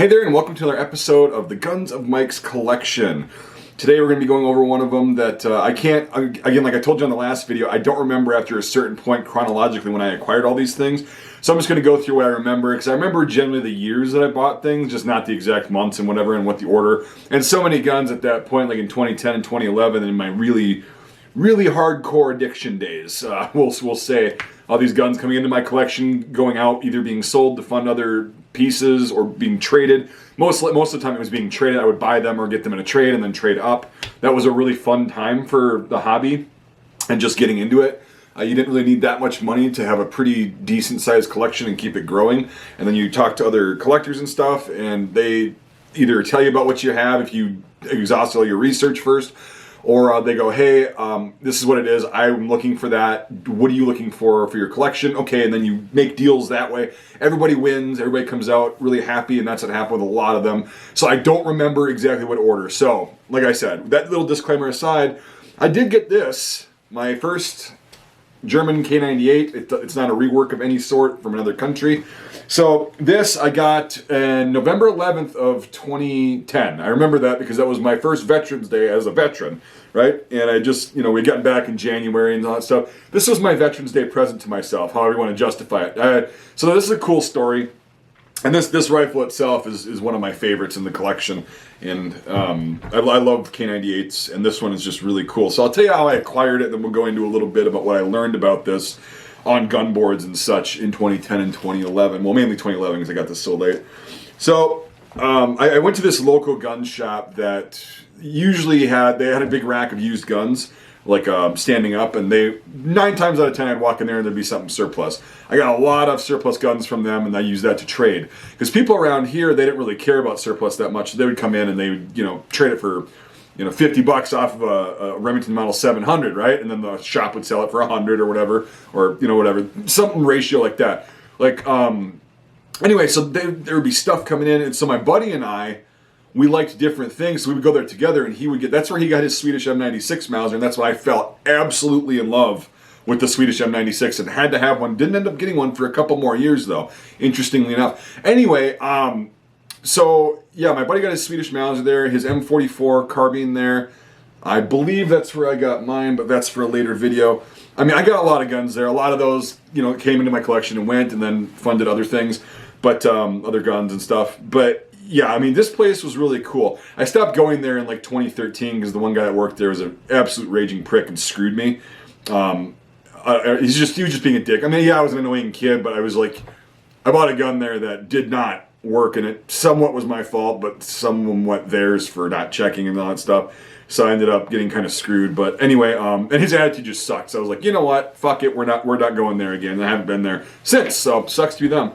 Hey there, and welcome to another episode of the Guns of Mike's collection. Today we're going to be going over one of them that I can't, again, like I told you on the last video, I don't remember after a certain point chronologically when I acquired all these things. So I'm just going to go through what I remember, because I remember generally the years that I bought things, just not the exact months and whatever, and what the order. And so many guns at that point, like in 2010 and 2011, in my really hardcore addiction days, we'll say. All these guns coming into my collection, going out, either being sold to fund other pieces or being traded. Most of the time it was being traded. I would buy them or get them in a trade and then trade up. That was a really fun time for the hobby and just getting into it. You didn't really need that much money to have a pretty decent sized collection and keep it growing. And then you talk to other collectors and stuff, and they either tell you about what you have if you exhaust all your research first, or they go, hey, this is what it is, I'm looking for that, what are you looking for your collection? Okay, and then you make deals that way. Everybody wins, everybody comes out really happy, and that's what happened with a lot of them. So I don't remember exactly what order. So, like I said, that little disclaimer aside, I did get this, my first German K98. It's not a rework of any sort from another country. So this I got on November 11th of 2010. I remember that because that was my first Veterans Day as a veteran, right? And I just, we'd gotten back in January and all that stuff. This was my Veterans Day present to myself, however you want to justify it. So this is a cool story. And this rifle itself is one of my favorites in the collection. And I love K98s, and this one is just really cool. So I'll tell you how I acquired it, and then we'll go into a little bit about what I learned about this on gun boards and such in 2010 and 2011. Well, mainly 2011 because I got this so late. So I went to this local gun shop that usually had a big rack of used guns, like standing up, and 9 times out of 10 I'd walk in there and there'd be something surplus. I got a lot of surplus guns from them, and I used that to trade. Because people around here, they didn't really care about surplus that much. They would come in and they would, trade it for, $50 off of a Remington Model 700, right? And then the shop would sell it for 100 or whatever, or, whatever. Something ratio like that. Anyway, so there would be stuff coming in, and so my buddy and I, we liked different things, so we would go there together, and that's where he got his Swedish M96 Mauser, and that's when I fell absolutely in love with the Swedish M96 and had to have one. Didn't end up getting one for a couple more years, though, interestingly enough. Anyway, so yeah, my buddy got his Swedish Mauser there, his M44 carbine there. I believe that's where I got mine, but that's for a later video. I mean, I got a lot of guns there. A lot of those, came into my collection and went, and then funded other things, but other guns and stuff. But yeah, I mean, this place was really cool. I stopped going there in like 2013 because the one guy that worked there was an absolute raging prick and screwed me. He was just being a dick. I mean, yeah, I was an annoying kid, but I was like, I bought a gun there that did not work, and it somewhat was my fault, but somewhat theirs for not checking and all that stuff. So I ended up getting kind of screwed. But anyway, and his attitude just sucks. So I was like, you know what? Fuck it. We're not going there again. And I haven't been there since. So sucks to be them.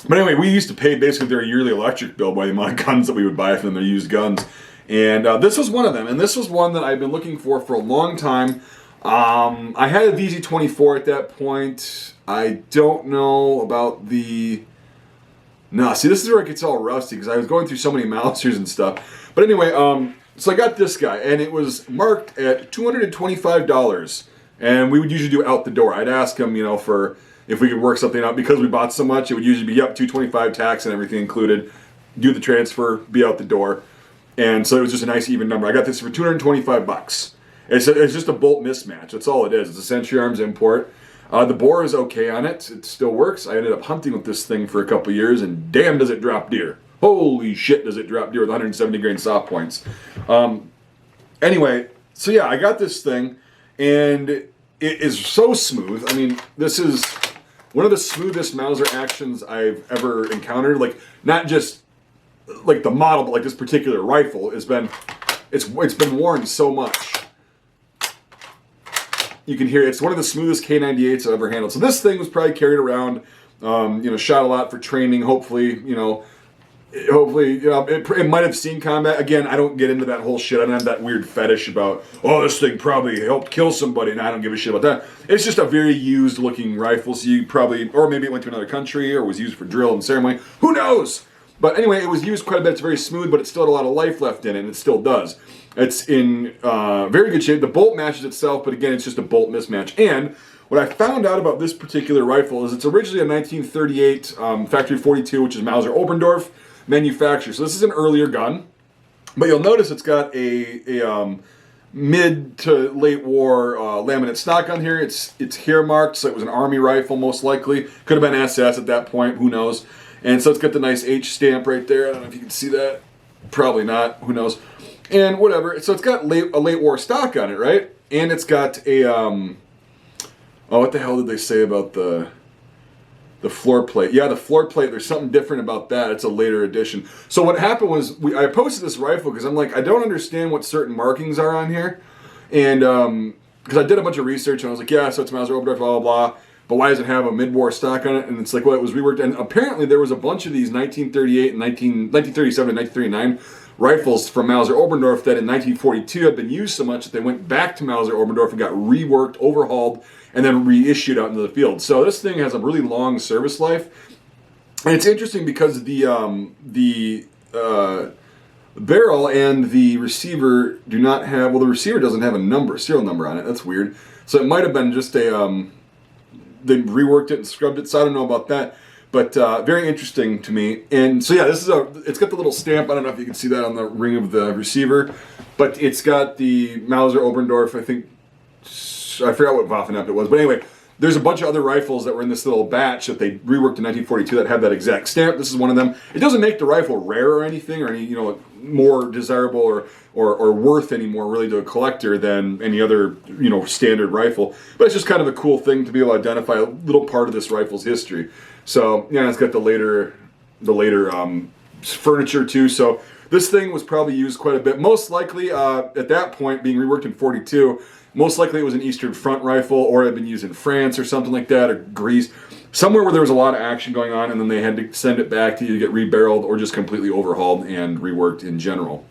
But anyway, we used to pay basically their yearly electric bill by the amount of guns that we would buy from them, their used guns. And this was one of them. And this was one that I've been looking for a long time. I had a VZ24 at that point. I don't know about the... No, see, this is where it gets all rusty because I was going through so many Mausers and stuff. But anyway, so I got this guy, and it was marked at $225. And we would usually do out the door. I'd ask him, for if we could work something out. Because we bought so much, it would usually be, yep, $225 tax and everything included. Do the transfer, be out the door. And so it was just a nice even number. I got this for $225. It's just a bolt mismatch. That's all it is. It's a Century Arms import. The bore is okay on it. It still works. I ended up hunting with this thing for a couple years, and damn does it drop deer. Holy shit does it drop deer with 170 grain soft points. Anyway, so yeah, I got this thing, and it is so smooth. I mean, this is one of the smoothest Mauser actions I've ever encountered. Like, not just like the model, but like this particular rifle it's been worn so much. You can hear it's one of the smoothest K98s I've ever handled. So this thing was probably carried around, shot a lot for training. Hopefully, it might have seen combat. Again, I don't get into that whole shit. I don't have that weird fetish about, oh, this thing probably helped kill somebody, and I don't give a shit about that. It's just a very used looking rifle. So you probably, or maybe it went to another country or was used for drill and ceremony. Who knows? But anyway, it was used quite a bit. It's very smooth, but it still had a lot of life left in it, and it still does. It's in very good shape. The bolt matches itself, but again, it's just a bolt mismatch. And what I found out about this particular rifle is it's originally a 1938 Factory 42, which is Mauser Oberndorf. manufacturer. So this is an earlier gun, but you'll notice it's got a mid to late war laminate stock on here. It's hair marked, so it was an Army rifle most likely. Could have been SS at that point, who knows. And so it's got the nice H stamp right there. I don't know if you can see that. Probably not, who knows. And whatever, so it's got a late war stock on it, right? And it's got a, oh, what the hell did they say about the floor plate? Yeah, the floor plate, there's something different about that. It's a later edition. So what happened was, I posted this rifle because I'm like, I don't understand what certain markings are on here. And, because I did a bunch of research and I was like, yeah, so it's Mauser Oberndorf, blah, blah, blah. But why does it have a mid-war stock on it? And it's like, well, it was reworked. And apparently there was a bunch of these 1938 and 1937 and 1939 rifles from Mauser Oberndorf that in 1942 had been used so much that they went back to Mauser Oberndorf and got reworked, overhauled, and then reissued out into the field. So this thing has a really long service life. And it's interesting because the barrel and the receiver do not have, well, the receiver doesn't have a serial number on it. That's weird. So it might have been just a, they reworked it and scrubbed it, so I don't know about that. But very interesting to me. And so yeah, this is it's got the little stamp. I don't know if you can see that on the ring of the receiver, but it's got the Mauser Oberndorf, I think, I forgot what Waffenamt it was. But anyway, there's a bunch of other rifles that were in this little batch that they reworked in 1942 that have that exact stamp. This is one of them. It doesn't make the rifle rare or anything, or any, you know, more desirable or worth any more really to a collector than any other, you know, standard rifle. But it's just kind of a cool thing to be able to identify a little part of this rifle's history. So yeah, it's got the later furniture too. So this thing was probably used quite a bit. Most likely at that point, being reworked in 42, most likely it was an Eastern Front rifle, or it had been used in France or something like that, or Greece. Somewhere where there was a lot of action going on, and then they had to send it back to either get rebarreled or just completely overhauled and reworked in general.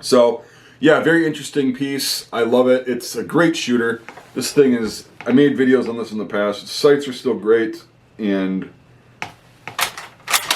So yeah, very interesting piece. I love it. It's a great shooter. This thing is, I made videos on this in the past. Its sights are still great, and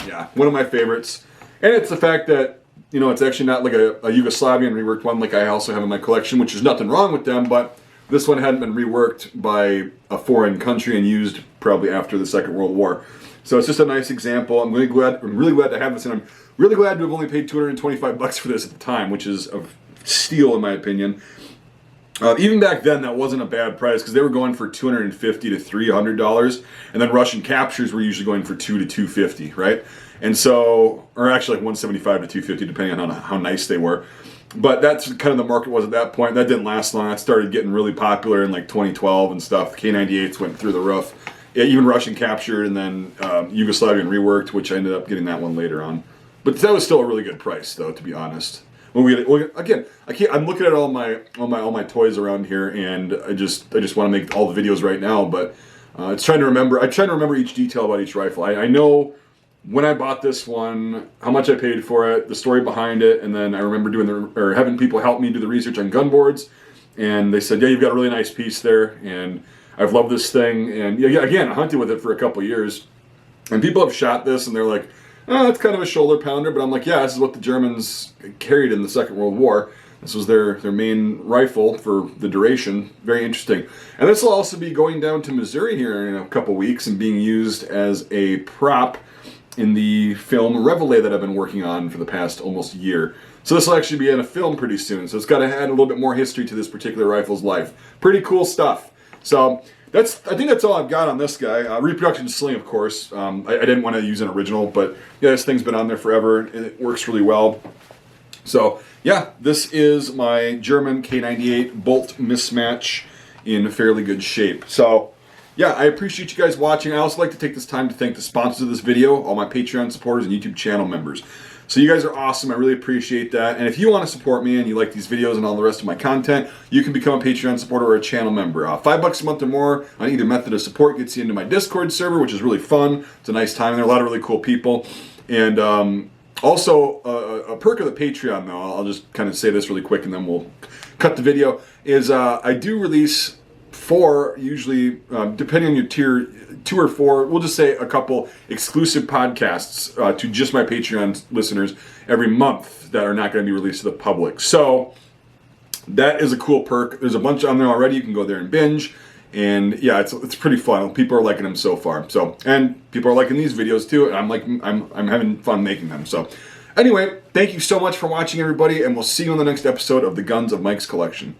yeah, one of my favorites. And it's the fact that, you know, it's actually not like a Yugoslavian reworked one like I also have in my collection, which is nothing wrong with them, but this one hadn't been reworked by a foreign country and used probably after the Second World War. So it's just a nice example. I'm really glad to have this, and I'm really glad to have only paid $225 for this at the time, which is a steal in my opinion. Even back then, that wasn't a bad price because they were going for $250 to $300, and then Russian captures were usually going for $200 to $250, right? And so, or actually like $175 to $250, depending on how nice they were. But that's kind of the market was at that point. That didn't last long. That started getting really popular in like 2012 and stuff. The K98s went through the roof. Yeah, even Russian captured, and then Yugoslavian reworked, which I ended up getting that one later on. But that was still a really good price, though, to be honest. Again, I'm looking at all my toys around here, and I just want to make all the videos right now. But it's trying to remember. I try to remember each detail about each rifle. I know when I bought this one, how much I paid for it, the story behind it, and then I remember having people help me do the research on gun boards, and they said, yeah, you've got a really nice piece there, and I've loved this thing, and yeah, again, I hunted with it for a couple years, and people have shot this, and they're like, oh, it's kind of a shoulder pounder, but I'm like, yeah, this is what the Germans carried in the Second World War. This was their main rifle for the duration. Very interesting. And this will also be going down to Missouri here in a couple weeks and being used as a prop in the film Reveille that I've been working on for the past almost year. So this will actually be in a film pretty soon. So it's got to add a little bit more history to this particular rifle's life. Pretty cool stuff. So I think that's all I've got on this guy. Reproduction sling, of course. I didn't want to use an original, but yeah, this thing's been on there forever, and it works really well. So yeah, this is my German K98 bolt mismatch in fairly good shape. So yeah, I appreciate you guys watching. I also like to take this time to thank the sponsors of this video, all my Patreon supporters and YouTube channel members. So you guys are awesome. I really appreciate that. And if you want to support me and you like these videos and all the rest of my content, you can become a Patreon supporter or a channel member. $5 a month or more on either method of support gets you into my Discord server, which is really fun. It's a nice time. There are a lot of really cool people. And also, a perk of the Patreon, though, I'll just kind of say this really quick and then we'll cut the video, is I do release 4, usually, depending on your tier, 2 or 4, we'll just say a couple exclusive podcasts to just my Patreon listeners every month that are not going to be released to the public. So that is a cool perk. There's a bunch on there already. You can go there and binge. and yeah, it's pretty fun. People are liking them so far. So, and people are liking these videos too, and I'm having fun making them. So, anyway, thank you so much for watching, everybody, and we'll see you on the next episode of the Guns of Mike's Collection.